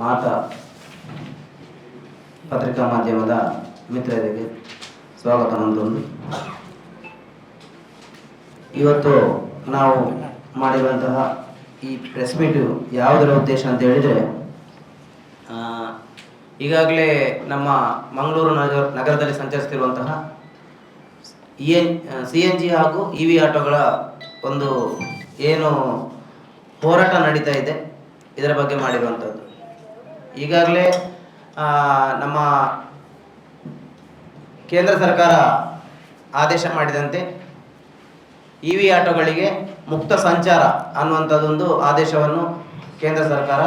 ಮಾತಾ ಪತ್ರಿಕಾ ಮಾಧ್ಯಮದ ಮಿತ್ರರಿಗೆ ಸ್ವಾಗತ ನಮ್ಮದೊಂದು. ಇವತ್ತು ನಾವು ಮಾಡಿರುವಂತಹ ಈ ಪ್ರೆಸ್ ಮೀಟು ಯಾವುದರ ಉದ್ದೇಶ ಅಂತ ಹೇಳಿದರೆ, ಈಗಾಗಲೇ ನಮ್ಮ ಮಂಗಳೂರು ನಗರದಲ್ಲಿ ಸಂಚರಿಸ್ತಿರುವಂತಹ CNG ಹಾಗೂ EV ಆಟೋಗಳ ಒಂದು ಏನು ಹೋರಾಟ ನಡೀತಾ ಇದೆ, ಇದರ ಬಗ್ಗೆ ಮಾಡಿರುವಂಥದ್ದು. ಈಗಾಗಲೇ ನಮ್ಮ ಕೇಂದ್ರ ಸರ್ಕಾರ ಆದೇಶ ಮಾಡಿದಂತೆ EV ಆಟೋಗಳಿಗೆ ಮುಕ್ತ ಸಂಚಾರ ಅನ್ನುವಂಥದ್ದೊಂದು ಆದೇಶವನ್ನು ಕೇಂದ್ರ ಸರ್ಕಾರ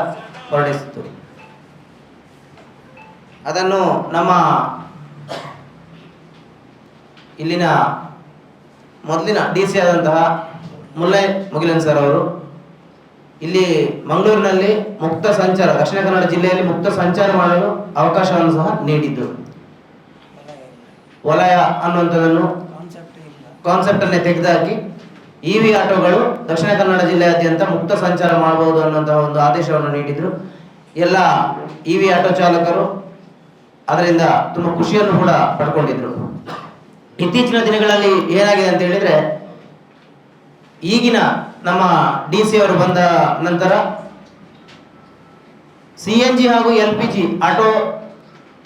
ಹೊರಡಿಸಿತು. ಅದನ್ನು ನಮ್ಮ ಇಲ್ಲಿನ ಮೊದಲಿನ DC ಆದಂತಹ ಮುಲ್ಲೈ ಮುಗಿಲನ್ ಸರ್ ಅವರು ಇಲ್ಲಿ ಮಂಗಳೂರಿನಲ್ಲಿ ಮುಕ್ತ ಸಂಚಾರ, ದಕ್ಷಿಣ ಕನ್ನಡ ಜಿಲ್ಲೆಯಲ್ಲಿ ಮುಕ್ತ ಸಂಚಾರ ಮಾಡಲು ಅವಕಾಶವನ್ನು ಸಹ ನೀಡಿದ್ದು. ವಲಯ ಅನ್ನುವಂಥದ್ದನ್ನು ಕಾನ್ಸೆಪ್ಟ್ ಅನ್ನೇ ತೆಗೆದುಹಾಕಿ EV ಆಟೋಗಳು ದಕ್ಷಿಣ ಕನ್ನಡ ಜಿಲ್ಲೆಯಾದ್ಯಂತ ಮುಕ್ತ ಸಂಚಾರ ಮಾಡಬಹುದು ಅನ್ನುವಂತಹ ಒಂದು ಆದೇಶವನ್ನು ನೀಡಿದ್ರು. ಎಲ್ಲ EV ಆಟೋ ಚಾಲಕರು ಅದರಿಂದ ತುಂಬ ಖುಷಿಯನ್ನು ಕೂಡ ಪಡ್ಕೊಂಡಿದ್ರು. ಇತ್ತೀಚಿನ ದಿನಗಳಲ್ಲಿ ಏನಾಗಿದೆ ಅಂತ ಹೇಳಿದ್ರೆ, ಈಗಿನ ನಮ್ಮ DC ಅವರು ಬಂದ ನಂತರ CNG ಹಾಗೂ LPG ಆಟೋ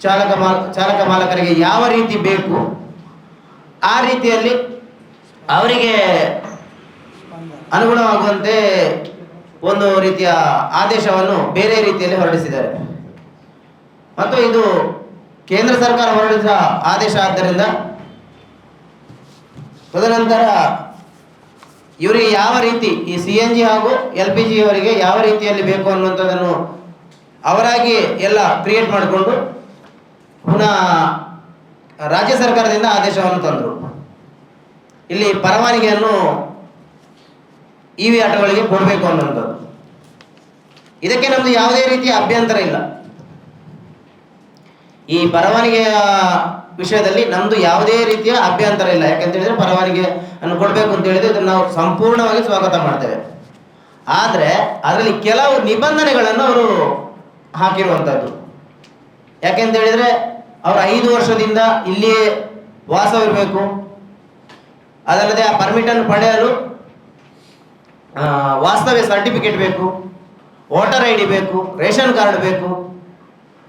ಚಾಲಕ ಮಾಲಕರಿಗೆ ಯಾವ ರೀತಿ ಬೇಕು ಆ ರೀತಿಯಲ್ಲಿ ಅವರಿಗೆ ಅನುಗುಣವಾಗುವಂತೆ ಒಂದು ರೀತಿಯ ಆದೇಶವನ್ನು ಬೇರೆ ರೀತಿಯಲ್ಲಿ ಹೊರಡಿಸಿದ್ದಾರೆ. ಮತ್ತು ಇದು ಕೇಂದ್ರ ಸರ್ಕಾರ ಹೊರಡಿಸಿದ ಆದೇಶ ಆದ್ದರಿಂದ ತದನಂತರ ಇವರಿಗೆ ಯಾವ ರೀತಿ ಈ CNG ಹಾಗೂ LPG ಅವರಿಗೆ ಯಾವ ರೀತಿಯಲ್ಲಿ ಬೇಕು ಅನ್ನುವಂಥದ್ದನ್ನು ಅವರಾಗಿ ಎಲ್ಲ ಕ್ರಿಯೇಟ್ ಮಾಡಿಕೊಂಡು ಪುನಃ ರಾಜ್ಯ ಸರ್ಕಾರದಿಂದ ಆದೇಶವನ್ನು ತಂದರು. ಇಲ್ಲಿ ಪರವಾನಗಿಯನ್ನು EV ಆಟೋಗಳಿಗೆ ಕೊಡಬೇಕು ಅನ್ನುವಂಥದ್ದು. ಇದಕ್ಕೆ ನಮ್ಮದು ಯಾವುದೇ ರೀತಿಯ ಅಭ್ಯಂತರ ಇಲ್ಲ. ಈ ಪರವಾನಗಿಯ ವಿಷಯದಲ್ಲಿ ನಮ್ಮದು ಯಾವುದೇ ರೀತಿಯ ಅಭ್ಯಂತರ ಇಲ್ಲ. ಯಾಕಂತ ಹೇಳಿದ್ರೆ ಪರವಾನಗಿ ಅನ್ನು ಕೊಡಬೇಕು ಅಂತ ಹೇಳಿದ್ರೆ ಇದನ್ನು ನಾವು ಸಂಪೂರ್ಣವಾಗಿ ಸ್ವಾಗತ ಮಾಡ್ತೇವೆ. ಆದರೆ ಅದರಲ್ಲಿ ಕೆಲವು ನಿಬಂಧನೆಗಳನ್ನು ಅವರು ಹಾಕಿರುವಂಥದ್ದು. ಯಾಕೆಂತ ಹೇಳಿದ್ರೆ ಅವರು 5 ವರ್ಷದಿಂದ ಇಲ್ಲಿಯೇ ವಾಸವಿರಬೇಕು, ಅದಲ್ಲದೆ ಆ ಪರ್ಮಿಟನ್ನು ಪಡೆಯಲು ವಾಸ್ತವ್ಯ ಸರ್ಟಿಫಿಕೇಟ್ ಬೇಕು, ವೋಟರ್ ID ಬೇಕು, ರೇಷನ್ ಕಾರ್ಡ್ ಬೇಕು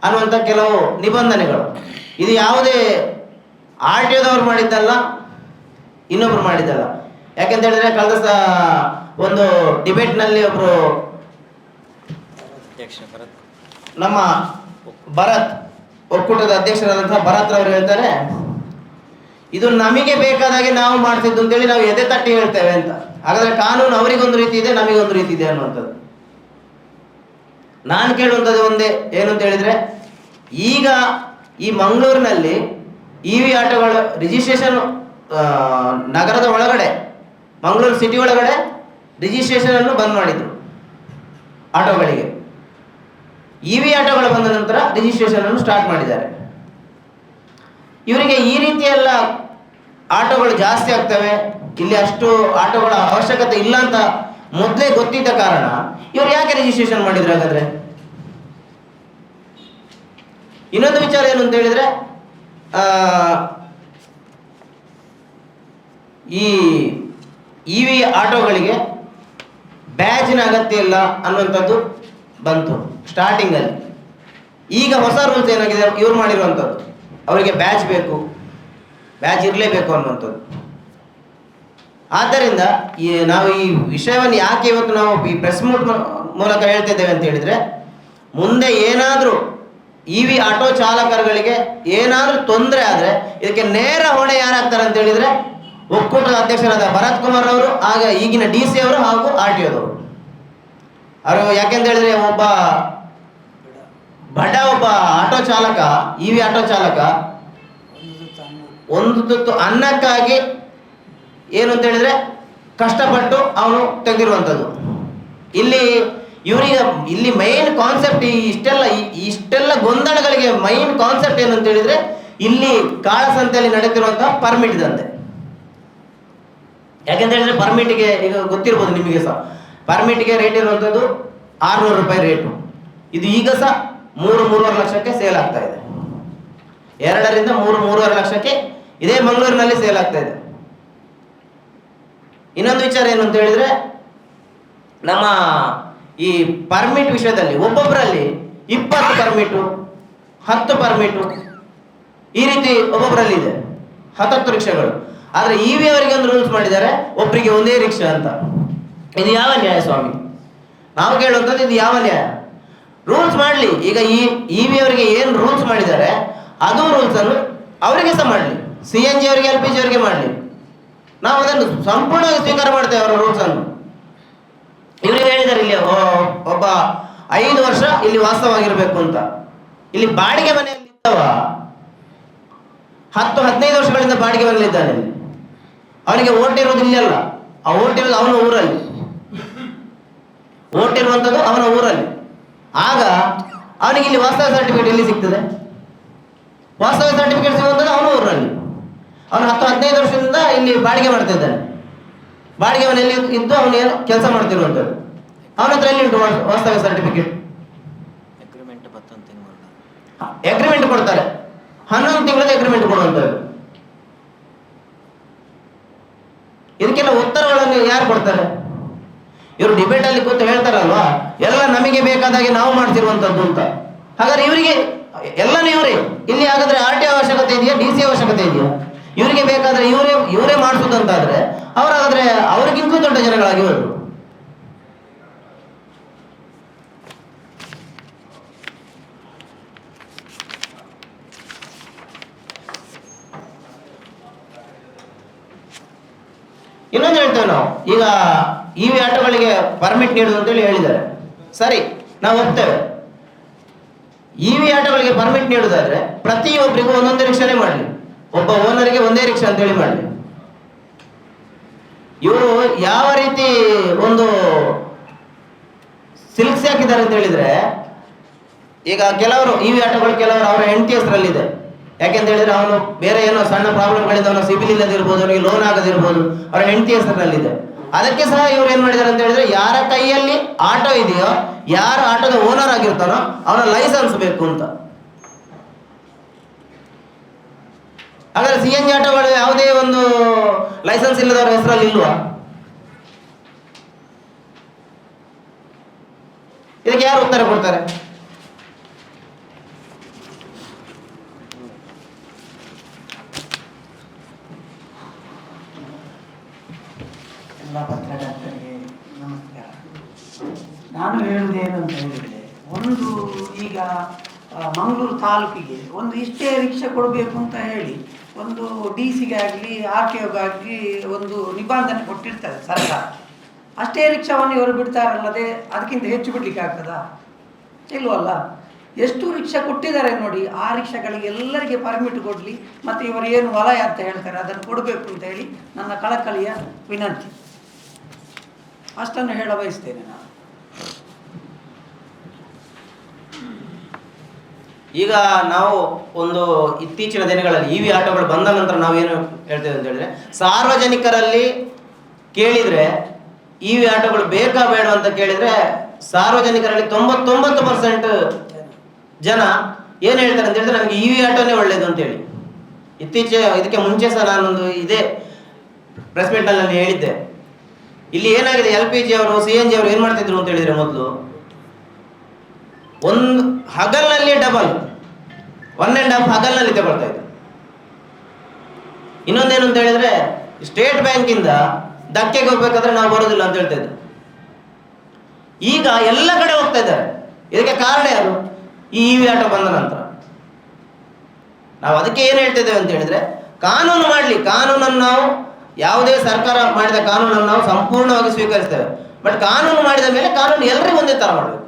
ಅನ್ನುವಂಥ ಕೆಲವು ನಿಬಂಧನೆಗಳು. ಇದು ಯಾವುದೇ RTOದವ್ರು ಮಾಡಿದ್ದಲ್ಲ, ಇನ್ನೊಬ್ರು ಮಾಡಿದ್ದಲ್ಲ. ಯಾಕೆಂತ ಹೇಳಿದ್ರೆ ಕಳೆದ ಒಂದು ಡಿಬೇಟ್ನಲ್ಲಿ ಒಬ್ರು ನಮ್ಮ ಭರತ್ ಒಕ್ಕೂಟದ ಅಧ್ಯಕ್ಷರಾದಂತಹ ಭರತ್ ಅವರು ಹೇಳ್ತಾರೆ, ಇದು ನಮಗೆ ಬೇಕಾದಾಗೆ ನಾವು ಮಾಡ್ತಿದ್ದು ಅಂತೇಳಿ ನಾವು ಎದೆ ತಟ್ಟಿ ಹೇಳ್ತೇವೆ ಅಂತ. ಹಾಗಾದ್ರೆ ಕಾನೂನು ಅವರಿಗೊಂದು ರೀತಿ ಇದೆ, ನಮಗೊಂದು ರೀತಿ ಇದೆ ಅನ್ನುವಂಥದ್ದು. ನಾನು ಕೇಳುವಂಥದ್ದು ಒಂದೇ, ಏನು ಅಂತ ಹೇಳಿದ್ರೆ, ಈಗ ಈ ಮಂಗಳೂರಿನಲ್ಲಿ EV ಆಟೋಗಳ ರಿಜಿಸ್ಟ್ರೇಷನ್ ನಗರದ ಒಳಗಡೆ, ಮಂಗಳೂರು ಸಿಟಿ ಒಳಗಡೆ ರಿಜಿಸ್ಟ್ರೇಷನ್ ಅನ್ನು ಬಂದ್ ಮಾಡಿದ್ರು ಆಟೋಗಳಿಗೆ. EV ಆಟೋಗಳು ಬಂದ ನಂತರ ರಿಜಿಸ್ಟ್ರೇಷನ್ ಅನ್ನು ಸ್ಟಾರ್ಟ್ ಮಾಡಿದ್ದಾರೆ. ಇವರಿಗೆ ಈ ರೀತಿಯೆಲ್ಲ ಆಟೋಗಳು ಜಾಸ್ತಿ ಆಗ್ತವೆ, ಇಲ್ಲಿ ಅಷ್ಟು ಆಟೋಗಳ ಅವಶ್ಯಕತೆ ಇಲ್ಲ ಅಂತ ಮೊದಲೇ ಗೊತ್ತಿದ್ದ ಕಾರಣ ಇವರು ಯಾಕೆ ರಿಜಿಸ್ಟ್ರೇಷನ್ ಮಾಡಿದ್ರು? ಹಾಗಾದ್ರೆ ಇನ್ನೊಂದು ವಿಚಾರ ಏನು ಅಂತ ಹೇಳಿದ್ರೆ, ಈ EV ಆಟೋಗಳಿಗೆ ಬ್ಯಾಜಿನ ಅಗತ್ಯ ಇಲ್ಲ ಅನ್ನುವಂಥದ್ದು ಬಂತು ಸ್ಟಾರ್ಟಿಂಗ್ ಅಲ್ಲಿ. ಈಗ ಹೊಸ ರೂಲ್ಸ್ ಏನಾಗಿದೆ ಇವ್ರು ಮಾಡಿರುವಂಥದ್ದು, ಅವರಿಗೆ ಬ್ಯಾಜ್ ಬೇಕು, ಬ್ಯಾಜ್ ಇರಲೇಬೇಕು ಅನ್ನುವಂಥದ್ದು. ಆದ್ದರಿಂದ ನಾವು ಈ ವಿಷಯವನ್ನು ಯಾಕೆ ಇವತ್ತು ನಾವು ಈ ಪ್ರೆಸ್ ಮೀಟ್ ಮೂಲಕ ಹೇಳ್ತಿದ್ದೇವೆ ಅಂತ ಹೇಳಿದ್ರೆ, ಮುಂದೆ ಏನಾದರೂ EV ಆಟೋ ಚಾಲಕರುಗಳಿಗೆ ಏನಾದರೂ ತೊಂದರೆ ಆದರೆ ಇದಕ್ಕೆ ನೇರ ಹೊಣೆ ಯಾರಾಗ್ತಾರೆ ಅಂತ ಹೇಳಿದ್ರೆ ಒಕ್ಕೂಟದ ಅಧ್ಯಕ್ಷರಾದ ಭರತ್ ಕುಮಾರ್ ಅವರು, ಆಗ ಈಗಿನ DC ಅವರು ಹಾಗೂ RTOದವರು. ಅವರು ಯಾಕೆಂತ ಹೇಳಿದ್ರೆ ಒಬ್ಬ ಆಟೋ ಚಾಲಕ, EV ಆಟೋ ಚಾಲಕ ಒಂದು ತುತ್ತು ಅನ್ನಕ್ಕಾಗಿ ಏನು ಅಂತ ಹೇಳಿದ್ರೆ ಕಷ್ಟಪಟ್ಟು ಅವನು ತೆಗೆದಿರುವಂಥದ್ದು. ಇಲ್ಲಿ ಮೈನ್ ಕಾನ್ಸೆಪ್ಟ್ ಇಷ್ಟೆಲ್ಲ ಗೊಂದಲಗಳಿಗೆ ಮೈನ್ ಕಾನ್ಸೆಪ್ಟ್ ಏನು ಅಂತ ಹೇಳಿದ್ರೆ, ಇಲ್ಲಿ ಕಾಳಸಂತೆಯಲ್ಲಿ ನಡೆಯುತ್ತಿರುವಂತಹ ಪರ್ಮಿಟ್ ದಂಧೆ. ಯಾಕೆಂತ ಹೇಳಿದ್ರೆ ಪರ್ಮಿಟ್ಗೆ ಈಗ ಗೊತ್ತಿರ್ಬೋದು ನಿಮಗೆ ಸಹ, ಪರ್ಮಿಟ್ಗೆ ರೇಟ್ ಇರುವಂಥದ್ದು 600 ರೂಪಾಯಿ ರೇಟು. ಇದು ಈಗ ಸಹ 3-3.5 ಲಕ್ಷಕ್ಕೆ ಸೇಲ್ ಆಗ್ತಾ ಇದೆ. 2ರಿಂದ 3-3.5 ಲಕ್ಷಕ್ಕೆ ಇದೇ ಮಂಗಳೂರಿನಲ್ಲಿ ಸೇಲ್ ಆಗ್ತಾ ಇದೆ. ಇನ್ನೊಂದು ವಿಚಾರ ಏನು ಅಂತ ಹೇಳಿದ್ರೆ, ನಮ್ಮ ಈ ಪರ್ಮಿಟ್ ವಿಷಯದಲ್ಲಿ ಒಬ್ಬೊಬ್ಬರಲ್ಲಿ 20 ಪರ್ಮಿಟು, 10 ಪರ್ಮಿಟು, ಈ ರೀತಿ ಒಬ್ಬೊಬ್ಬರಲ್ಲಿ ಇದೆ 10 ರಿಕ್ಷಾಗಳು. ಆದ್ರೆ ಇವಿ ಅವರಿಗೆ ಒಂದು ರೂಲ್ಸ್ ಮಾಡಿದ್ದಾರೆ, ಒಬ್ಬರಿಗೆ ಒಂದೇ ರಿಕ್ಷಾ ಅಂತ. ಇದು ಯಾವ ನ್ಯಾಯ ಸ್ವಾಮಿ? ನಾವು ಕೇಳುವಂಥದ್ದು ಇದು ಯಾವ ನ್ಯಾಯ? ರೂಲ್ಸ್ ಮಾಡಲಿ. ಈಗ ಈ ಇವಿ ಅವರಿಗೆ ಏನು ರೂಲ್ಸ್ ಮಾಡಿದ್ದಾರೆ ಅದು ರೂಲ್ಸ್ ಅನ್ನು ಅವರಿಗೆ ಸಹ ಮಾಡಲಿ, CNG ಅವರಿಗೆ, LPG ಅವರಿಗೆ ಮಾಡಲಿ. ನಾವು ಅದನ್ನು ಸಂಪೂರ್ಣವಾಗಿ ಸ್ವೀಕಾರ ಮಾಡ್ತೇವೆ ಅವರ ರೂಲ್ಸ್ ಅನ್ನು. ಇವರಿಗೆ ಹೇಳಿದ್ದಾರೆ ಇಲ್ಲಿ ಒಬ್ಬ 5 ವರ್ಷ ಇಲ್ಲಿ ವಾಸವಾಗಿರ್ಬೇಕು ಅಂತ. ಇಲ್ಲಿ ಬಾಡಿಗೆ ಮನೆಯಲ್ಲಿ ಇದ್ದವ 10-15 ವರ್ಷಗಳಿಂದ ಬಾಡಿಗೆ ಮನೆಯಲ್ಲಿದ್ದಾನೆ. ಅವನಿಗೆ ಓಟ್ ಇರೋದು ಇಲ್ಲಲ್ಲ, ಆ ಓಟ್ ಇರೋದು ಅವನ ಊರಲ್ಲಿ, ಓಟ್ ಇರುವಂಥದ್ದು ಅವನ ಊರಲ್ಲಿ. ಆಗ ಅವನಿಗೆ ಇಲ್ಲಿ ವಾಸ್ತವ ಸರ್ಟಿಫಿಕೇಟ್ ಎಲ್ಲಿ ಸಿಗ್ತದೆ? ವಾಸ್ತವ ಸರ್ಟಿಫಿಕೇಟ್ ಸಿಗುವಂಥದ್ದು ಅವನ ಊರಲ್ಲಿ. ಅವನು 10-15 ವರ್ಷದಿಂದ ಇಲ್ಲಿ ಬಾಡಿಗೆ ಮಾಡ್ತಾ ಇದ್ದಾನೆ. ಬಾಡಿಗೆ ಮನೆಯಲ್ಲಿ ಇದ್ದು ಅವನು ಏನು ಕೆಲಸ ಮಾಡ್ತಿರುವಂಥದ್ದು. ಅವನ ಹತ್ರ ಎಲ್ಲಿ ಉಂಟು ವಾಸ್ತವ ಸರ್ಟಿಫಿಕೇಟ್? ಅಗ್ರಿಮೆಂಟ್ ಕೊಡ್ತಾರೆ, 11 ತಿಂಗಳದ ಅಗ್ರಿಮೆಂಟ್ ಕೊಡುವಂಥದ್ದು. ಇದಕ್ಕೆಲ್ಲ ಉತ್ತರಗಳನ್ನು ಯಾರು ಕೊಡ್ತಾರೆ? ಇವರು ಡಿಬೇಟ್ ಅಲ್ಲಿ ಕೂತು ಹೇಳ್ತಾರಲ್ವಾ, ಎಲ್ಲ ನಮಗೆ ಬೇಕಾದಾಗೆ ನಾವು ಮಾಡ್ತಿರುವಂತದ್ದು ಅಂತ. ಹಾಗಾದ್ರೆ ಇವರಿಗೆ ಎಲ್ಲನೂ ಇವರೇ. ಇಲ್ಲಿ ಹಾಗಾದ್ರೆ RTO ಅವಶ್ಯಕತೆ ಇದೆಯಾ, DC ಅವಶ್ಯಕತೆ ಇದೆಯಾ? ಇವರಿಗೆ ಬೇಕಾದ್ರೆ ಇವರೇ ಮಾಡಿಸುದಂತಾದ್ರೆ ಅವರಾದ್ರೆ ಅವ್ರಿಗಿಂತಲೂ ದೊಡ್ಡ ಜನಗಳಾಗಿ ಹೋದ್ರು. ಇನ್ನೊಂದು ಹೇಳ್ತೇವೆ ನಾವು, ಈಗ ಇವಿ ಆಟೋಗಳಿಗೆ ಪರ್ಮಿಟ್ ನೀಡುದು ಅಂತೇಳಿ ಹೇಳಿದ್ದಾರೆ. ಸರಿ, ನಾವು ಒಪ್ತೇವೆ. ಇವಿ ಆಟೋಗಳಿಗೆ ಪರ್ಮಿಟ್ ನೀಡುದಾದ್ರೆ ಪ್ರತಿಯೊಬ್ಬರಿಗೂ ಒಂದೊಂದೇ ರಿಕ್ಷಾನೇ ಮಾಡಲಿ, ಒಬ್ಬ ಓನರ್ಗೆ ಒಂದೇ ರಿಕ್ಷಾ ಅಂತೇಳಿ ಮಾಡಲಿ. ಇವರು ಯಾವ ರೀತಿ ಒಂದು ಸಿಲ್ಕ್ಸ್ ಹಾಕಿದ್ದಾರೆ ಅಂತ ಹೇಳಿದ್ರೆ, ಈಗ ಕೆಲವರು ಇವಿ ಆಟೋಗಳು ಕೆಲವರು ಅವರ ಹೆಂಡತಿ ಹೆಸರಲ್ಲಿದೆ. ಯಾಕೆಂತ ಹೇಳಿದ್ರೆ ಅವನು ಬೇರೆ ಏನೋ ಸಣ್ಣ ಪ್ರಾಬ್ಲಮ್ಗಳಿಂದ ಅವನು ಸಿಬಿಲ್ ಇಲ್ಲದಿರ್ಬೋದು, ಅವನಿಗೆ ಲೋನ್ ಆಗದಿರ್ಬೋದು, ಅವರ ಹೆಂಡತಿ ಹೆಸರಿನಲ್ಲಿದೆ. ಅದಕ್ಕೆ ಸಹ ಇವ್ರು ಏನ್ ಮಾಡಿದ್ದಾರೆ ಅಂತ ಹೇಳಿದ್ರೆ, ಯಾರ ಕೈಯಲ್ಲಿ ಆಟೋ ಇದೆಯೋ, ಯಾರು ಆಟೋದ ಓನರ್ ಆಗಿರ್ತಾನೋ ಅವನ ಲೈಸೆನ್ಸ್ ಬೇಕು ಅಂತ. ಹಾಗಾದ್ರೆ CNG ಆಟೋಗಳು ಯಾವುದೇ ಒಂದು ಲೈಸೆನ್ಸ್ ಇಲ್ಲದವರ ಹೆಸರಲ್ಲಿ ಇಲ್ವಾ? ಇದಕ್ಕೆ ಯಾರು ಉತ್ತರ ಕೊಡ್ತಾರೆ? ಎಲ್ಲ ಪತ್ರಕರ್ತರಿಗೆ ನಮಸ್ಕಾರ. ನಾನು ಹೇಳುವುದೇನು ಅಂತ ಹೇಳಿದರೆ, ಒಂದು ಈಗ ಮಂಗಳೂರು ತಾಲೂಕಿಗೆ ಒಂದು ಇಷ್ಟೇ ರಿಕ್ಷಾ ಕೊಡಬೇಕು ಅಂತ ಹೇಳಿ ಒಂದು DC-ಗಾಗಲಿ RTOಗಾಗಲಿ ಒಂದು ನಿಬಂಧನೆ ಕೊಟ್ಟಿರ್ತಾರೆ ಸರ್ಕಾರ. ಅಷ್ಟೇ ರಿಕ್ಷಾವನ್ನು ಇವರು ಬಿಡ್ತಾರಲ್ಲದೆ ಅದಕ್ಕಿಂತ ಹೆಚ್ಚು ಬಿಡ್ಲಿಕ್ಕೆ ಆಗ್ತದಾ? ಇಲ್ವಲ್ಲ. ಎಷ್ಟು ರಿಕ್ಷಾ ಕೊಟ್ಟಿದ್ದಾರೆ ನೋಡಿ, ಆ ರಿಕ್ಷಾಗಳಿಗೆ ಎಲ್ಲರಿಗೆ ಪರ್ಮಿಟ್ ಕೊಡಲಿ, ಮತ್ತು ಇವರು ಏನು ವಲಯ ಅಂತ ಹೇಳ್ತಾರೆ ಅದನ್ನು ಕೊಡಬೇಕು ಅಂತ ಹೇಳಿ ನನ್ನ ಕಳಕಳಿಯ ವಿನಂತಿ. ಅಷ್ಟನ್ನು ಹೇಳ ಬಯಸ್ತೇನೆ ನಾನು. ಈಗ ನಾವು ಒಂದು ಇತ್ತೀಚಿನ ದಿನಗಳಲ್ಲಿ ಇವಿ ಆಟೋಗಳು ಬಂದ ನಂತರ ನಾವೇನು ಹೇಳ್ತೇವೆ ಅಂತ ಹೇಳಿದ್ರೆ, ಸಾರ್ವಜನಿಕರಲ್ಲಿ ಕೇಳಿದ್ರೆ ಇವಿ ಆಟೋಗಳು ಬೇಕಾ ಬೇಡ ಅಂತ ಕೇಳಿದ್ರೆ ಸಾರ್ವಜನಿಕರಲ್ಲಿ 99% ಜನ ಏನು ಹೇಳ್ತಾರೆ ಅಂತ ಹೇಳಿದ್ರೆ, ನಮಗೆ ಇವಿ ಆಟೋನೇ ಒಳ್ಳೇದು ಅಂತೇಳಿ. ಇದಕ್ಕೆ ಮುಂಚೆ ಸಹ ನಾನೊಂದು ಇದೇ ಪ್ರೆಸ್ ಮೀಟ್ ನಲ್ಲಿ ಹೇಳಿದ್ದೆ. ಇಲ್ಲಿ ಏನಾಗಿದೆ, LPG ಅವರು CNG ಅವರು ಏನ್ ಮಾಡ್ತಿದ್ರು ಅಂತ ಹೇಳಿದ್ರೆ, ಮೊದಲು ಒಂದು ಹಗಲ್ನಲ್ಲಿ ಡಬಲ್ 1.5 ಹಗಲ್ನಲ್ಲಿ ತಗೊಳ್ತಾ ಇದ್ರು. ಇನ್ನೊಂದೇನು ಅಂತ ಹೇಳಿದ್ರೆ, ಸ್ಟೇಟ್ ಬ್ಯಾಂಕಿಂದ ಧಕ್ಕೆಗೆ ಹೋಗ್ಬೇಕಾದ್ರೆ ನಾವು ಬರೋದಿಲ್ಲ ಅಂತ ಹೇಳ್ತಾ ಇದ್ರು. ಈಗ ಎಲ್ಲ ಕಡೆ ಹೋಗ್ತಾ ಇದ್ದಾರೆ. ಇದಕ್ಕೆ ಕಾರಣ ಯಾರು? ಈ ಇವಿ ಆಟೋ ಬಂದ ನಂತರ. ನಾವು ಅದಕ್ಕೆ ಏನು ಹೇಳ್ತಿದ್ದೇವೆ ಅಂತ ಹೇಳಿದ್ರೆ, ಕಾನೂನು ಮಾಡಲಿ. ಕಾನೂನನ್ನು ನಾವು ಯಾವುದೇ ಸರ್ಕಾರ ಮಾಡಿದ ಕಾನೂನನ್ನು ನಾವು ಸಂಪೂರ್ಣವಾಗಿ ಸ್ವೀಕರಿಸ್ತೇವೆ. ಬಟ್ ಕಾನೂನು ಮಾಡಿದ ಮೇಲೆ ಕಾನೂನು ಎಲ್ಲರಿಗೂ ಒಂದೇ ತರ ಮಾಡಬೇಕು.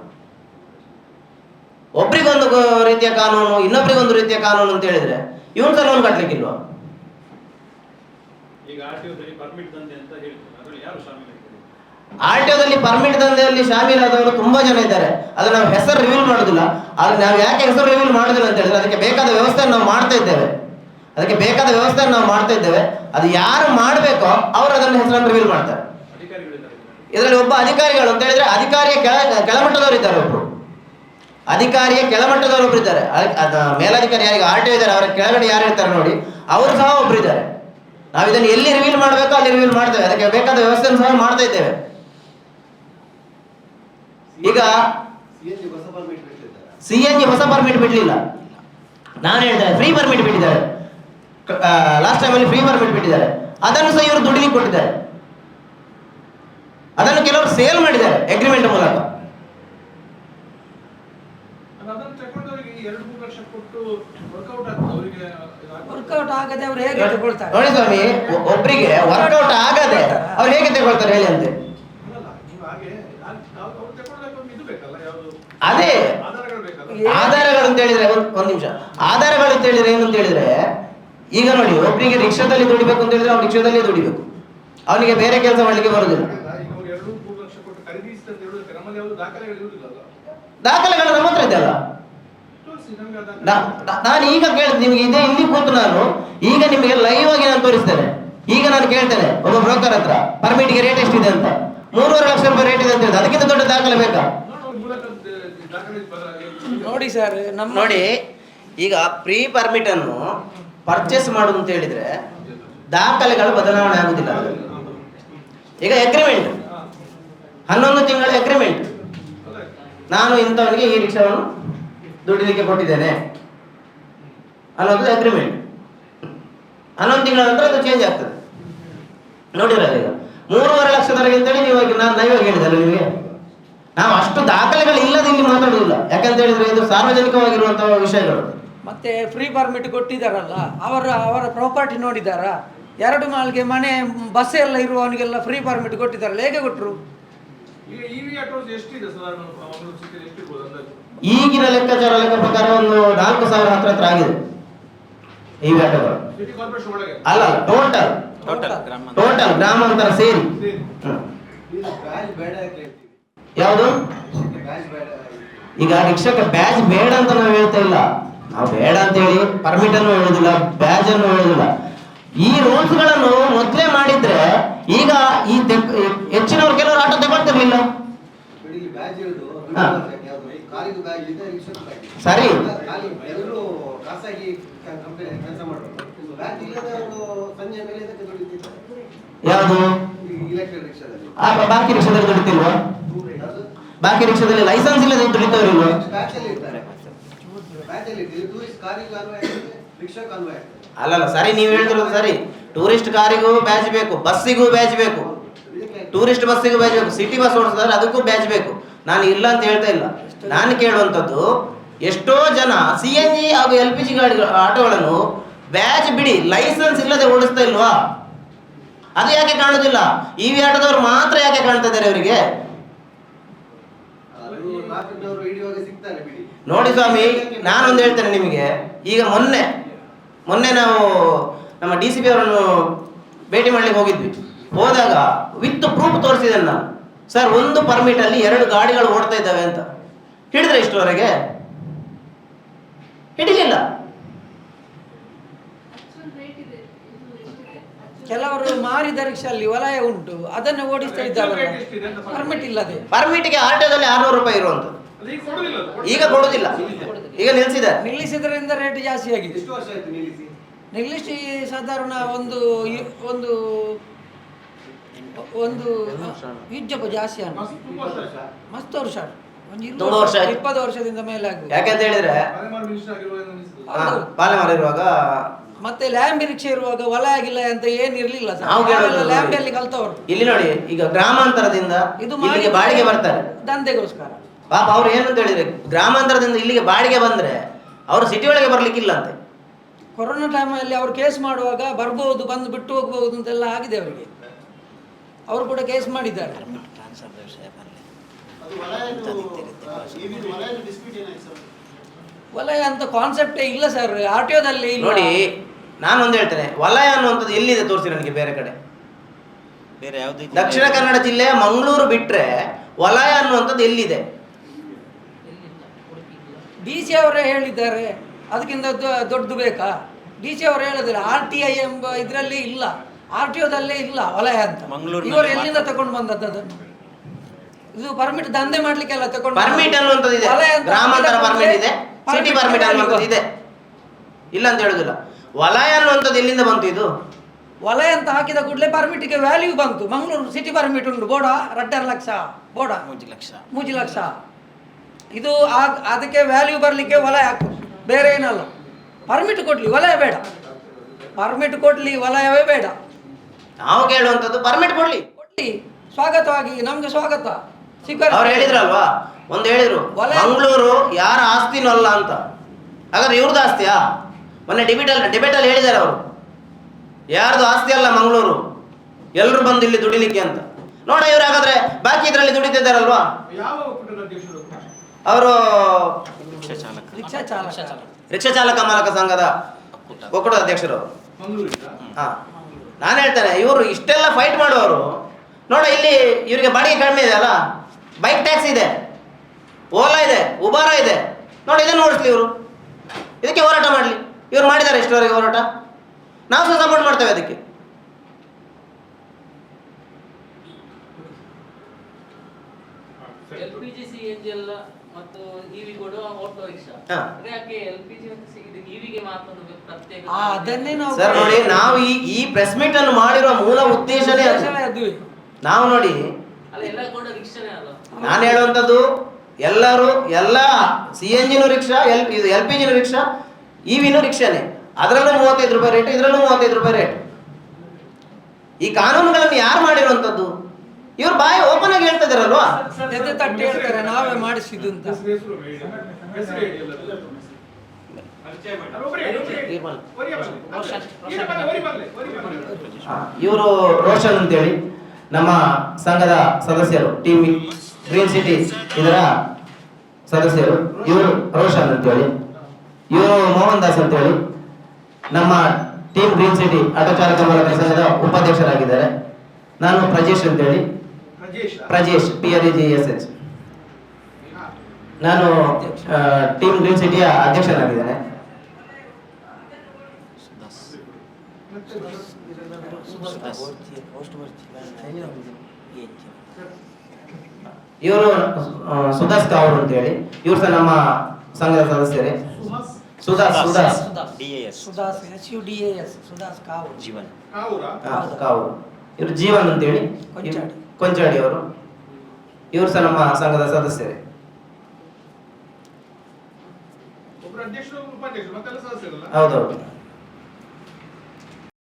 ಒಬ್ರಿಗೊಂದು ರೀತಿಯ ಕಾನೂನು, ಇನ್ನೊಬ್ರಿಗೊಂದು ರೀತಿಯ ಕಾನೂನು ಅಂತ ಹೇಳಿದ್ರೆ ಇವನು ಸಹ ಲೋನ್ ಕಟ್ಟಲಿಕ್ಕಿಲ್ವಾ? RTOದಲ್ಲಿ ಪರ್ಮಿಟ್ ದಂಧೆಯಲ್ಲಿ ಶಾಮೀಲಾದವರು ತುಂಬಾ ಜನ ಇದ್ದಾರೆ. ಅದು ನಾವು ಹೆಸರು ರಿವೀಲ್ ಮಾಡೋದಿಲ್ಲ. ಆದ್ರೆ ನಾವು ಯಾಕೆ ಹೆಸರು ರಿವೀಲ್ ಮಾಡೋದಿಲ್ಲ ಅಂತ ಹೇಳಿದ್ರೆ, ಅದಕ್ಕೆ ಬೇಕಾದ ವ್ಯವಸ್ಥೆ ನಾವು ಮಾಡ್ತಾ ಇದ್ದೇವೆ. ಅದು ಯಾರು ಮಾಡಬೇಕೋ ಅವರು ಅದನ್ನು ಹೆಸರನ್ನು ರಿವೀಲ್ ಮಾಡ್ತಾರೆ. ಇದರಲ್ಲಿ ಒಬ್ಬ ಅಧಿಕಾರಿಗಳು ಅಂತ ಹೇಳಿದ್ರೆ, ಅಧಿಕಾರಿಯ ಕೆಳಮಟ್ಟದವರು ಇದ್ದಾರೆ ಒಬ್ರು. ಅಧಿಕಾರಿಯ ಕೆಳಮಟ್ಟದವರು ಒಬ್ರು ಇದ್ದಾರೆ, ಮೇಲಧಿಕಾರಿ ಯಾರಿಗೆ RTO ಇದ್ದಾರೆ ಅವರ ಕೆಳಗಡೆ ಯಾರು ಇರ್ತಾರೆ ನೋಡಿ, ಅವರು ಸಹ ಒಬ್ರು ಇದ್ದಾರೆ. ನಾವು ಇದನ್ನು ಎಲ್ಲಿ ರಿವೀಲ್ ಮಾಡಬೇಕೋ ಅಲ್ಲಿ ರಿವೀಲ್ ಮಾಡ್ತೇವೆ, ಅದಕ್ಕೆ ಬೇಕಾದ ವ್ಯವಸ್ಥೆಯನ್ನು ಸಹ ಮಾಡ್ತಾ ಇದ್ದೇವೆ. ಈಗ CNG ಹೊಸ ಪರ್ಮಿಟ್ ಬಿಡ್ಲಿಲ್ಲ, ನಾನು ಹೇಳ್ತೇನೆ ಫ್ರೀ ಪರ್ಮಿಟ್ ಬಿಟ್ಟಿದ್ದಾರೆ. ಲಾಸ್ಟ್ ಟೈಮ್ ಅಲ್ಲಿ ಫ್ರೀ ಪರ್ಮಿಟ್ ಬಿಟ್ಟಿದ್ದಾರೆ, ಅದನ್ನು ಸಹ ಇವರು ದುಡ್ಡಿಗೆ ಕೊಟ್ಟಿದ್ದಾರೆ. ಅದನ್ನು ಕೆಲವರು ಸೇಲ್ ಮಾಡಿದ್ದಾರೆ ಅಗ್ರಿಮೆಂಟ್ ಮೂಲಕ. ವರ್ಕೌಟ್ ಆಗದೆ ಅವ್ರು ಹೇಗೆ ತಗೊಳ್ತಾರೆ ನೋಡಿ ಸ್ವಾಮಿ, ಒಬ್ಬರಿಗೆ ವರ್ಕೌಟ್ ಆಗದೆ ಅವ್ರು ಹೇಗೆ ತಗೊಳ್ತಾರೆ ಹೇಳಿ ಅಂತೆ. ಅದೇ ಆಧಾರಗಳು ಅಂತ ಹೇಳಿದ್ರೆ ಒಂದ್ ನಿಮಿಷ, ಆಧಾರಗಳು ಅಂತ ಹೇಳಿದ್ರೆ ಏನು ಅಂತ ಹೇಳಿದ್ರೆ, ಈಗ ನೋಡಿ ಒಬ್ಬರಿಗೆ ರಿಕ್ಷಾದಲ್ಲಿ ದುಡಿಬೇಕು ಅಂತ ಹೇಳಿದ್ರೆ ಅವ್ನು ರಿಕ್ಷಾದಲ್ಲಿ ದುಡಿಬೇಕು, ಅವನಿಗೆ ಬೇರೆ ಕೆಲಸ ಮಾಡ್ಲಿಕ್ಕೆ ಬರುದಿಲ್ಲ. ದಾಖಲೆಗಳು ನಮ್ಮ ಹತ್ರ ಇದೆಯಲ್ಲ. ನಾನು ಈಗ ಕೇಳ್ತೇನೆ ನಿಮ್ಗೆ, ಇದೇ ಇಲ್ಲಿ ಕೂತು ನಾನು ಈಗ ನಿಮಗೆ ಲೈವ್ ಆಗಿ ನಾನು ತೋರಿಸ್ತೇನೆ. ಈಗ ನಾನು ಕೇಳ್ತೇನೆ ಒಬ್ಬ ಬ್ರೋಕರ್ ಹತ್ರ ಪರ್ಮಿಟ್ಗೆ ರೇಟ್ ಎಷ್ಟಿದೆ ಅಂತ, 3.5 ಲಕ್ಷ ರೂಪಾಯಿ ರೇಟ್ ಇದೆ ಅಂತ ಹೇಳಿದ್ರೆ ಅದಕ್ಕಿಂತ ದೊಡ್ಡ ದಾಖಲೆ ಬೇಕಾ? ನೋಡಿ ಸರ್, ನೋಡಿ ಈಗ ಪ್ರೀ ಪರ್ಮಿಟ್ ಅನ್ನು ಪರ್ಚೇಸ್ ಮಾಡುದು ಅಂತ ಹೇಳಿದ್ರೆ ದಾಖಲೆಗಳು ಬದಲಾವಣೆ ಆಗುದಿಲ್ಲ. ಈಗ ಅಗ್ರಿಮೆಂಟ್ 11 ತಿಂಗಳ ಅಗ್ರಿಮೆಂಟ್, ನಾನು ಇಂಥವನಿಗೆ ಈ ರಿಕ್ಷಾವನ್ನು ದುಡಿಲಿಕ್ಕೆ ಕೊಟ್ಟಿದ್ದೇನೆ ಅನ್ನೋದು ಅಗ್ರಿಮೆಂಟ್. 11 ತಿಂಗಳ ನಂತರ ಅದು ಚೇಂಜ್ ಆಗ್ತದೆ. ನೋಡಿರಲ್ಲ, ಈಗ 3.5 ಲಕ್ಷದವರೆಗೆ ಅಂತೇಳಿ ನೀವು ನಾನು ಇವಾಗ ಹೇಳಿದಲ್ಲ ನಿಮಗೆ, ನಾವು ಅಷ್ಟು ದಾಖಲೆಗಳು ಇಲ್ಲದೆ ಇಲ್ಲಿ ಮಾತಾಡುವುದಿಲ್ಲ. ಯಾಕಂತ ಹೇಳಿದ್ರೆ ಇದು ಸಾರ್ವಜನಿಕವಾಗಿರುವಂತಹ ವಿಷಯಗಳು. ಮತ್ತೆ ಫ್ರೀ ಪರ್ಮಿಟ್ ಕೊಟ್ಟಿದ್ದಾರಲ್ಲ, ಅವರ ಪ್ರಾಪರ್ಟಿ ನೋಡಿದಾರ? 2 ಮಾಲ್ಗೆ ಮನೆ ಬಸ್ ಎಲ್ಲ ಇರುವವನಿಗೆಲ್ಲ ಫ್ರೀ ಪರ್ಮಿಟ್ ಕೊಟ್ಟಿದ್ದಾರಲ್ಲ, ಹೇಗೆ ಕೊಟ್ಟರು? ಈಗಿನ ಲೆಕ್ಕ ಪ್ರಕಾರ ಒಂದು 4,000 ಹತ್ರ ಆಗಿದೆ ಈ ಆಟೋಗಳು. ಅಲ್ಲ, ಟೋಟಲ್ ಗ್ರಾಮಾಂತರ ಸೇರಿ. ಯಾವುದು? ಈಗ ರಿಕ್ಷಾಕ್ಕೆ ಬ್ಯಾಜ್ ಬೇಡ ಅಂತ ನಾವು ಹೇಳ್ತಾ ಇಲ್ಲ, ನಾವು ಬೇಡ ಅಂತ ಹೇಳಿ ಪರ್ಮಿಟ್ ಅನ್ನು ಹೇಳುದಿಲ್ಲ, ಬ್ಯಾಜ್ ಅನ್ನು ಹೇಳುದಿಲ್ಲ. ಈ ರೂಲ್ಸ್ ಗಳನ್ನು ಮೊದಲೇ ಮಾಡಿದ್ರೆ ಈಗ ಈ ಹೆಚ್ಚಿನವರು ಕೆಲವರು ಆಟೋ ತಗೊಳ್ತಿರ್ಲಿಲ್ಲ. ಸರಿ, ಯಾವುದು? ಬಾಕಿ ರಿಕ್ಷಾದಲ್ಲಿ ದುಡಿತಿಲ್ವಾ? ಬಾಕಿ ರಿಕ್ಷಾದಲ್ಲಿ ಲೈಸೆನ್ಸ್ ಇಲ್ಲದೆ ದುಡಿತವರಿಲ್ವಾ? ಅಲ್ಲಲ್ಲ, ಸರಿ, ನೀವು ಹೇಳ್ತಿರೋದು ಸರಿ. ಟೂರಿಸ್ಟ್ ಕಾರಿಗೂ ಬ್ಯಾಚ್ ಬೇಕು, ಬಸ್ಸಿಗೂ ಬ್ಯಾಚ್ ಬೇಕು, ಟೂರಿಸ್ಟ್ ಬಸ್ಸಿಗೂ ಬ್ಯಾಚ್ ಬೇಕು, ಸಿಟಿ ಬಸ್ ಓಡಿಸಿದ್ರೆ ಅದಕ್ಕೂ ಬ್ಯಾಚ್ ಬೇಕು. ನಾನು ಇಲ್ಲ ಅಂತ ಹೇಳ್ತಾ ಇಲ್ಲ. ನಾನು ಕೇಳುವಂಥದ್ದು, ಎಷ್ಟೋ ಜನ CNG ಹಾಗೂ LPG ಆಟೋಗಳನ್ನು ಬ್ಯಾಚ್ ಬಿಡಿ ಲೈಸೆನ್ಸ್ ಇಲ್ಲದೆ ಓಡಿಸ್ತಾ ಇಲ್ವಾ? ಅದು ಯಾಕೆ ಕಾಣುದಿಲ್ಲ? EV ಆಟೋದವರು ಮಾತ್ರ ಯಾಕೆ ಕಾಣ್ತಾ ಇದ್ದಾರೆ ಅವರಿಗೆ? ನೋಡಿ ಸ್ವಾಮಿ, ನಾನೊಂದು ಹೇಳ್ತೇನೆ ನಿಮಗೆ. ಈಗ ಮೊನ್ನೆ ನಾವು ನಮ್ಮ DCP ಅವರನ್ನು ಭೇಟಿ ಮಾಡ್ಲಿಕ್ಕೆ ಹೋಗಿದ್ವಿ. ಹೋದಾಗ ವಿತ್ ಪ್ರೂಫ್ ತೋರಿಸಿದ್ದೇನೆ ನಾನು. ಸರ್, ಒಂದು ಪರ್ಮಿಟ್ ಅಲ್ಲಿ 2 ಗಾಡಿಗಳು ಓಡ್ತಾ ಇದ್ದಾವೆ ಅಂತ. ಹಿಡಿದ್ರೆ ಇಷ್ಟುವರೆಗೆ ಹಿಡಿಲಿಲ್ಲ. ಕೆಲವರು ಮಾರಿದ ರಿಕ್ಷಾಲ್ಲಿ ವಲಯ ಉಂಟು, ಅದನ್ನು ಓಡಿಸ್ತಾ ಇದ್ದಾರೆ ಪರ್ಮಿಟ್ ಇಲ್ಲದೆ. ಪರ್ಮಿಟ್ಗೆ ಆಟೋದಲ್ಲಿ 600 ರೂಪಾಯಿ ಇರುವಂತ, ಈಗ ಕೊಡುದಿಲ್ಲ, ಈಗ ನಿಲ್ಲಿಸಿದ್ರಿಂದ ರೇಟ್ ಜಾಸ್ತಿ ಆಗಿದೆ. ನಿಲ್ಲಿಸಿ ಸಾಧಾರಣ ಒಂದು ಯುಜ್ಜಪ್ಪ ಜಾಸ್ತಿ ಆಗ ಮಸ್ತ್ ವರ್ಷ, 20 ವರ್ಷದಿಂದ ಮೇಲೆ ಆಗಿದೆ. ಯಾಕಂತ ಹೇಳಿದ್ರೆ ಪಾಲೆಮಾರ್ ಇರುವಾಗ ಮತ್ತೆ ಲ್ಯಾಂಬಿ ರಿಕ್ಷಾ ಇರುವಾಗ ವಲಯ ಆಗಿಲ್ಲ ಅಂತ ಏನಿರ್ಲಿಲ್ಲ. ಲ್ಯಾಂಬಿಯಲ್ಲಿ ಕಲ್ತವರು ಇಲ್ಲಿ ನೋಡಿ, ಈಗ ಗ್ರಾಮಾಂತರದಿಂದ ಇಲ್ಲಿಗೆ ಬಾಡಿಗೆ ಬರ್ತಾರೆ ದಂಧೆಗೋಸ್ಕರ. ಪಾಪ ಅವ್ರು ಏನಂತ ಹೇಳಿದ್ರೆ, ಗ್ರಾಮಾಂತರದಿಂದ ಇಲ್ಲಿಗೆ ಬಾಡಿಗೆ ಬಂದ್ರೆ ಅವರು ಸಿಟಿ ಒಳಗೆ ಬರ್ಲಿಕ್ಕಿಲ್ಲ ಅಂತೆ. ಕೊರೋನಾ ಟೈಮಲ್ಲಿ ಅವರು ಕೇಸ್ ಮಾಡುವಾಗ ಬರ್ಬೋದು, ಬಂದು ಬಿಟ್ಟು ಹೋಗ್ಬಹುದು ಅಂತೆಲ್ಲ ಆಗಿದೆ ಅವರಿಗೆ. ಅವರು ಕೂಡ ಕೇಸ್ ಮಾಡಿದ್ದಾರೆ. ವಲಯ ಅಂತ ಕಾನ್ಸೆಪ್ಟೇ ಇಲ್ಲ ಸರ್, ಆರ್ಟಿಒದಲ್ಲಿ ನೋಡಿ. ನಾನೊಂದು ಹೇಳ್ತೇನೆ, ವಲಯ ಅನ್ನುವಂಥದ್ದು ಎಲ್ಲಿದೆ ತೋರಿಸಿ ನನಗೆ ಬೇರೆ ಕಡೆ. ಬೇರೆ ಯಾವುದು? ದಕ್ಷಿಣ ಕನ್ನಡ ಜಿಲ್ಲೆಯ ಮಂಗಳೂರು ಬಿಟ್ರೆ ವಲಯ ಅನ್ನುವಂಥದ್ದು ಎಲ್ಲಿದೆ? DC ಅವರೇ ಹೇಳಿದ್ದಾರೆ, ಅದಕ್ಕಿಂತ ದೊಡ್ಡದು ಬೇಕಾ? DC ಅವರು ಹೇಳಿದ್ರೆ RTI ಎಂಬ ಇದರಲ್ಲಿ ಇಲ್ಲ, RTOದಲ್ಲೇ ಇಲ್ಲ ವಲಯ ಅಂತ. ಇವರು ಎಲ್ಲಿಂದ ತಗೊಂಡು ಬಂದದ್ದು ಅದನ್ನು? ಇದು ಪರ್ಮಿಟ್ ದಂಧೆ ಮಾಡ್ಲಿಕ್ಕೆಲ್ಲ ತಗೊಂಡು ಪರ್ಮಿಟ್ ಅನ್ನುವಂಥದ್ದು ಇದೆ, ವಲಯ ಅಂತ ಗ್ರಾಮಾಂತರ ಪರ್ಮಿಟ್ ಇದೆ, permit ಸಿಟಿ ಪರ್ಮಿಟ್ ಅನ್ನುವಂಥದ್ದು ಇದೆ, ಇಲ್ಲ ಅಂತ ಹೇಳುದಿಲ್ಲ. ವಲಯ ಅನ್ನುವಂಥದ್ದು ಎಲ್ಲಿಂದ ಬಂತು ಇದು? ವಲಯ ಅಂತ ಹಾಕಿದ ಕೂಡಲೇ ಪರ್ಮಿಟ್ಗೆ ವ್ಯಾಲ್ಯೂ ಬಂತು. ಮಂಗಳೂರು ಸಿಟಿ ಪರ್ಮಿಟ್ ಉಂಟು, ಬೋಡ 2.5 ಲಕ್ಷ, ಬೋಡ 3 ಲಕ್ಷ. ಇದು ಅದಕ್ಕೆ ವ್ಯಾಲ್ಯೂ ಬರಲಿಕ್ಕೆ ವಲಯ ಹಾಕುದು, ಬೇರೆ ಏನಲ್ಲ. ಪರ್ಮಿಟ್ ಕೊಡ್ಲಿ, ವಲಯ ಬೇಡ. ಪರ್ಮಿಟ್ ಕೊಡ್ಲಿ, ವಲಯವೇ ಬೇಡ. ನಾವು ಕೇಳುವಂಥದ್ದು ಪರ್ಮಿಟ್ ಕೊಡ್ಲಿ, ಸ್ವಾಗತವಾಗಿ ನಮ್ಗೆ ಸ್ವಾಗತ. ಅವ್ರು ಹೇಳಿದ್ರಲ್ವಾ, ಒಂದು ಹೇಳಿದ್ರು ಮಂಗಳೂರು ಯಾರ ಆಸ್ತಿನೂ ಅಲ್ಲ ಅಂತ. ಹಾಗಾದ್ರೆ ಇವ್ರದ್ದು ಆಸ್ತಿಯಾ? ಮೊನ್ನೆ ಡಿಬೇಟಲ್ಲಿ ಹೇಳಿದ್ದಾರೆ ಅವರು, ಯಾರ್ದು ಆಸ್ತಿ ಅಲ್ಲ ಮಂಗಳೂರು, ಎಲ್ರು ಬಂದು ಇಲ್ಲಿ ದುಡಿಲಿಕ್ಕೆ ಅಂತ. ನೋಡ ಇವ್ರು ಹಾಗಾದ್ರೆ ಬಾಕಿ ಇದರಲ್ಲಿ ದುಡಿತಿದ್ದಾರಲ್ವಾ? ಅವರು ರಿಕ್ಷಾ ಚಾಲಕ ಮಾಲಕ ಸಂಘದ ಒಕ್ಕೂಟದ ಅಧ್ಯಕ್ಷರು. ಹಾ, ನಾನು ಹೇಳ್ತೇನೆ, ಇವರು ಇಷ್ಟೆಲ್ಲ ಫೈಟ್ ಮಾಡುವವರು ನೋಡ, ಇಲ್ಲಿ ಇವರಿಗೆ ಬಾಡಿಗೆ ಕಡಿಮೆ ಇದೆ ಅಲ್ಲ, ಬೈಕ್ ಟ್ಯಾಕ್ಸಿ ಇದೆ, ಓಲಾ ಇದೆ, ಉಬಾರ ಇದೆ, ನೋಡಿ ಇದನ್ನು ಓಡಿಸ್ಲಿ ಇವರು, ಇದಕ್ಕೆ ಹೋರಾಟ ಮಾಡಲಿ. ಇವ್ರು ಮಾಡಿದ್ದಾರೆ ಇಷ್ಟವರೆಗೆ ಹೋರಾಟ, ನಾವು ಸಹ ಸಪೋರ್ಟ್ ಮಾಡ್ತೇವೆ ಅದಕ್ಕೆ. LPG CNG ಎಲ್ಲ ಮತ್ತು EV ಕೊಡುವ ಆಟೋ ರಿಕ್ಷಾ, ಯಾಕೆ LPG ಮತ್ತು EV ಗೆ ಮಾತ್ರ ಒಂದು ಪ್ರತ್ಯೇಕ? ಅದನ್ನೇ ನಾವು ಸರ್ ನೋಡಿ, ನಾವು ಈ ಪ್ರೆಸ್ ಮೀಟ್ ಅನ್ನು ಮಾಡಿರುವ ಮೂಲ ಉದ್ದೇಶನೇ ಅದು. ನಾವು ನೋಡಿ, ಅಲ್ಲ ಎಲ್ಲ ಕೂಡ ರಿಕ್ಷಾನೇ ಅಲ್ಲ. ನಾನು ಹೇಳುವಂಥದ್ದು, ಎಲ್ಲರೂ ಎಲ್ಲ CNGನೂ ರಿಕ್ಷಾ, LPGನೂ ರಿಕ್ಷಾ, EVನೂ ರಿಕ್ಷಾನೇ. ಅದರಲ್ಲೂ 35 ರೂಪಾಯಿ ರೇಟ್, ಇದರಲ್ಲೂ 35 ರೂಪಾಯಿ ರೇಟ್. ಈ ಕಾನೂನುಗಳನ್ನು ಯಾರು ಮಾಡಿರುವಂಥದ್ದು? ಇವ್ರು ಬಾಯಿ ಓಪನ್ ಆಗಿ ಹೇಳ್ತಾ ಇದಾರಲ್ವಾ, ಎದೆ ತಟ್ಟಿ ಹೇಳ್ತಾರೆ ನಾವೇ ಮಾಡಿಸಿದ್ದು ಅಂತ. ಇವರು ರೋಷನ್ ಅಂತೇಳಿ ನಮ್ಮ ಸಂಘದ ಸದಸ್ಯರು, ಟೀಮ್ ಗ್ರೀನ್ ಸಿಟಿ ಇದರ ಸದಸ್ಯರು. ಇವರು ರೋಷನ್ ಅಂತೇಳಿ, ಇವರು ಮೋಹನ್ ದಾಸ್ ಅಂತೇಳಿ ನಮ್ಮ ಟೀಮ್ ಗ್ರೀನ್ ಸಿಟಿ ಆಟೋ ಚಾಲಕ ಮಾಲಕ ಸಂಘದ ಉಪಾಧ್ಯಕ್ಷರಾಗಿದ್ದಾರೆ. ನಾನು ಪ್ರಜೇಶ್ ಅಂತೇಳಿ, ಪ್ರಜೇಶ್ PREJSH, ನಾನು ಟೀಮ್ ಗ್ರೀನ್ ಸಿಟಿಯ ಅಧ್ಯಕ್ಷನಾಗಿದ್ದೇನೆ. ಇವರು ಸುಧಾಸ್ ಕಾವೂರ್ ಅಂತೇಳಿ, ಇವರು ಸಹ ನಮ್ಮ ಸಂಘದ ಸದಸ್ಯರೇ. ಸುಧಾಸ್ ಕಾವೂರ್, ಇವರು ಜೀವನ್ ಅಂತೇಳಿ ಕೊಂಚಾಡಿ ಅವರು, ಇವರು ಸಹ ನಮ್ಮ ಸಂಘದ ಸದಸ್ಯರೇ. ಹೌದೌದು.